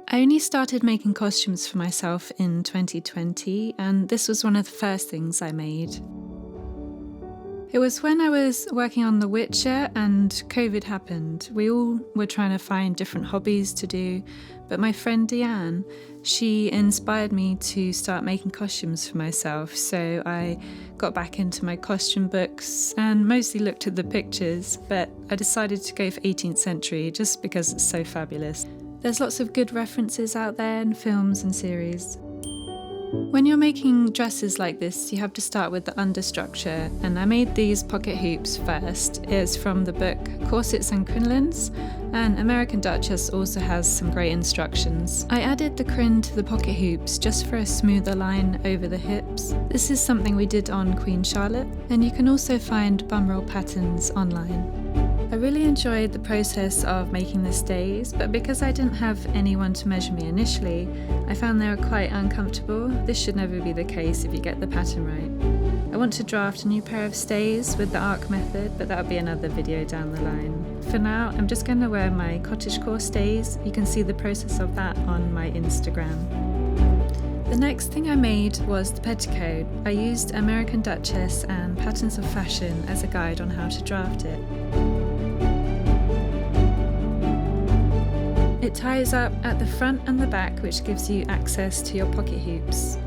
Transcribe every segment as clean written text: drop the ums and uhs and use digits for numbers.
I only started making costumes for myself in 2020, and this was one of the first things I made. It was when I was working on The Witcher and COVID happened. We all were trying to find different hobbies to do, but my friend Deanne, she inspired me to start making costumes for myself, so I got back into my costume books and mostly looked at the pictures, but I decided to go for 18th century just because it's so fabulous. There's lots of good references out there in films and series. When you're making dresses like this, you have to start with the understructure, and I made these pocket hoops first. It's from the book Corsets and Crinolines, and American Duchess also has some great instructions. I added the crin to the pocket hoops just for a smoother line over the hips. This is something we did on Queen Charlotte, and you can also find bum roll patterns online. I really enjoyed the process of making the stays, but because I didn't have anyone to measure me initially, I found they were quite uncomfortable. This should never be the case if you get the pattern right. I want to draft a new pair of stays with the arc method, but that'll be another video down the line. For now, I'm just going to wear my cottagecore stays. You can see the process of that on my Instagram. The next thing I made was the petticoat. I used American Duchess and Patterns of Fashion as a guide on how to draft it. It ties up at the front and the back, which gives you access to your pocket hoops.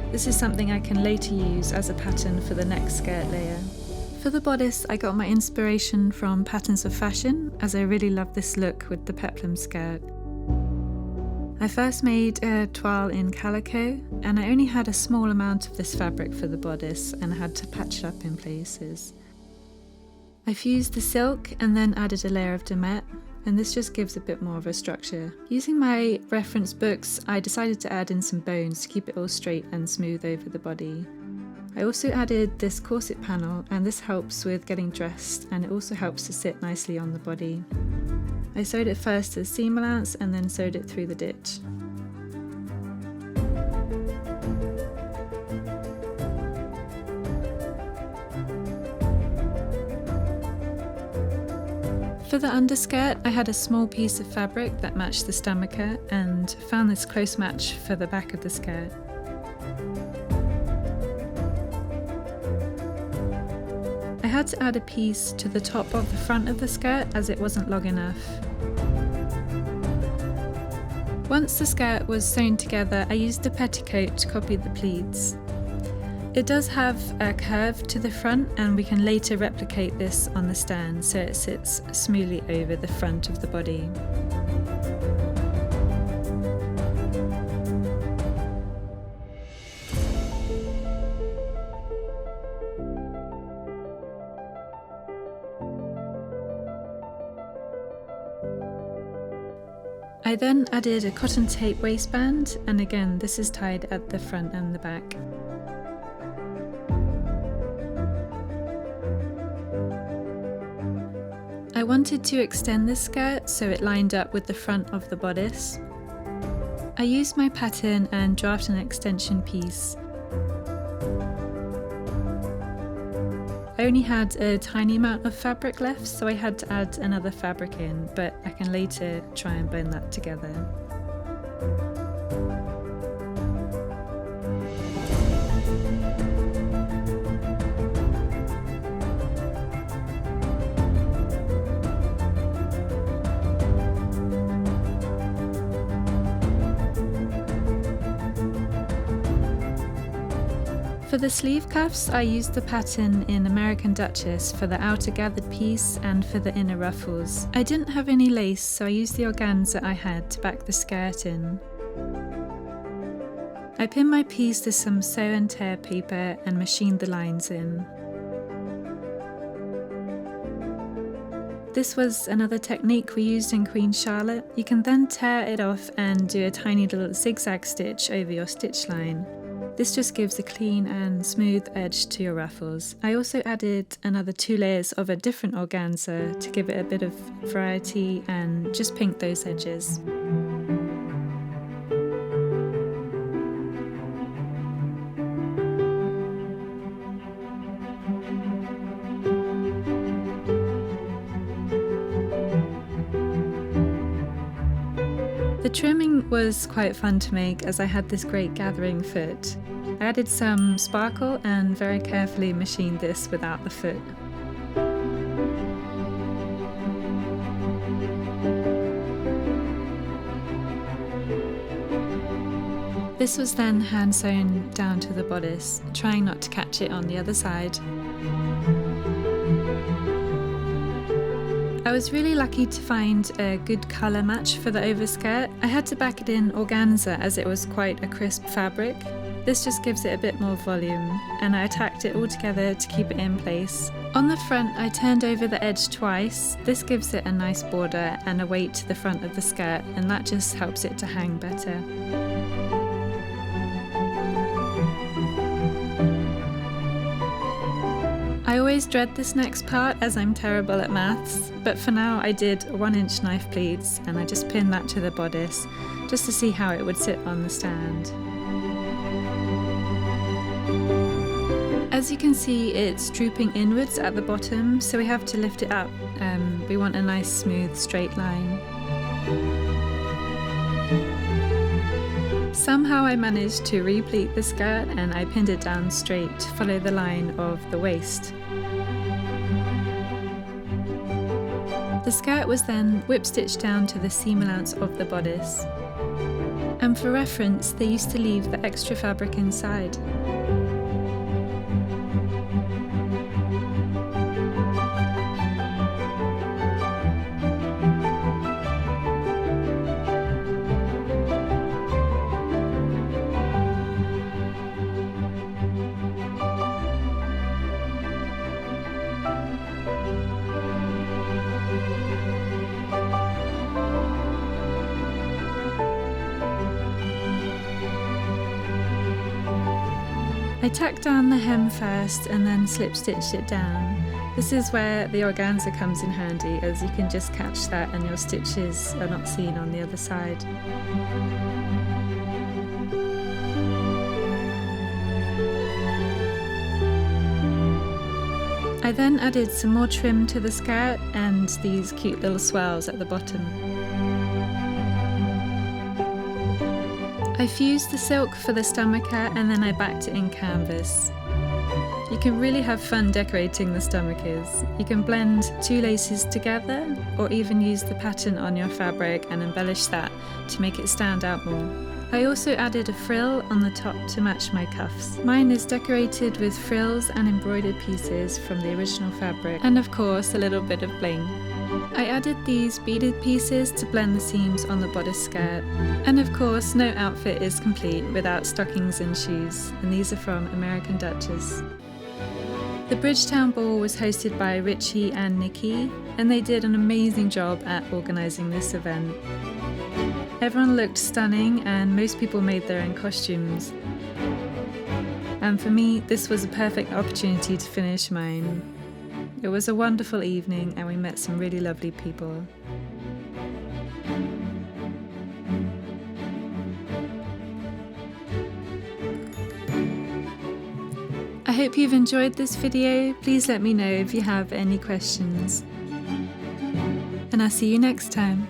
This is something I can later use as a pattern for the next skirt layer. For the bodice, I got my inspiration from Patterns of Fashion, as I really love this look with the peplum skirt. I first made a toile in calico, and I only had a small amount of this fabric for the bodice and had to patch it up in places. I fused the silk and then added a layer of damet, and this just gives a bit more of a structure. Using my reference books, I decided to add in some bones to keep it all straight and smooth over the body. I also added this corset panel, and this helps with getting dressed, and it also helps to sit nicely on the body. I sewed it first to the seam allowance and then sewed it through the ditch. For the underskirt, I had a small piece of fabric that matched the stomacher and found this close match for the back of the skirt. I had to add a piece to the top of the front of the skirt as it wasn't long enough. Once the skirt was sewn together, I used the petticoat to copy the pleats. It does have a curve to the front, and we can later replicate this on the stand so it sits smoothly over the front of the body. I then added a cotton tape waistband, and again this is tied at the front and the back. I wanted to extend this skirt so it lined up with the front of the bodice. I used my pattern and drafted an extension piece. I only had a tiny amount of fabric left, so I had to add another fabric in, but I can later try and blend that together. For the sleeve cuffs, I used the pattern in American Duchess for the outer gathered piece and for the inner ruffles. I didn't have any lace, so I used the organza I had to back the skirt in. I pinned my piece to some sew and tear paper and machined the lines in. This was another technique we used in Queen Charlotte. You can then tear it off and do a tiny little zigzag stitch over your stitch line. This just gives a clean and smooth edge to your ruffles. I also added another 2 layers of a different organza to give it a bit of variety and just pink those edges. The trimming was quite fun to make as I had this great gathering foot. I added some sparkle and very carefully machined this without the foot. This was then hand sewn down to the bodice, trying not to catch it on the other side. I was really lucky to find a good colour match for the overskirt. I had to back it in organza as it was quite a crisp fabric. This just gives it a bit more volume, and I tacked it all together to keep it in place. On the front, I turned over the edge twice. This gives it a nice border and a weight to the front of the skirt, and that just helps it to hang better. I always dread this next part as I'm terrible at maths, but for now I did 1-inch knife pleats and I just pinned that to the bodice just to see how it would sit on the stand. As you can see, it's drooping inwards at the bottom, so we have to lift it up. We want a nice smooth straight line. Somehow I managed to repleat the skirt and I pinned it down straight to follow the line of the waist. The skirt was then whip stitched down to the seam allowance of the bodice. And for reference, they used to leave the extra fabric inside. I tacked down the hem first and then slip stitched it down. This is where the organza comes in handy, as you can just catch that and your stitches are not seen on the other side. I then added some more trim to the skirt and these cute little swirls at the bottom. I fused the silk for the stomacher and then I backed it in canvas. You can really have fun decorating the stomachers. You can blend two laces together or even use the pattern on your fabric and embellish that to make it stand out more. I also added a frill on the top to match my cuffs. Mine is decorated with frills and embroidered pieces from the original fabric, and of course a little bit of bling. I added these beaded pieces to blend the seams on the bodice skirt. And of course, no outfit is complete without stockings and shoes, and these are from American Duchess. The Bridgetown Ball was hosted by Richy and Nikki, and they did an amazing job at organising this event. Everyone looked stunning and most people made their own costumes. And for me, this was a perfect opportunity to finish mine. It was a wonderful evening and we met some really lovely people. I hope you've enjoyed this video. Please let me know if you have any questions. And I'll see you next time.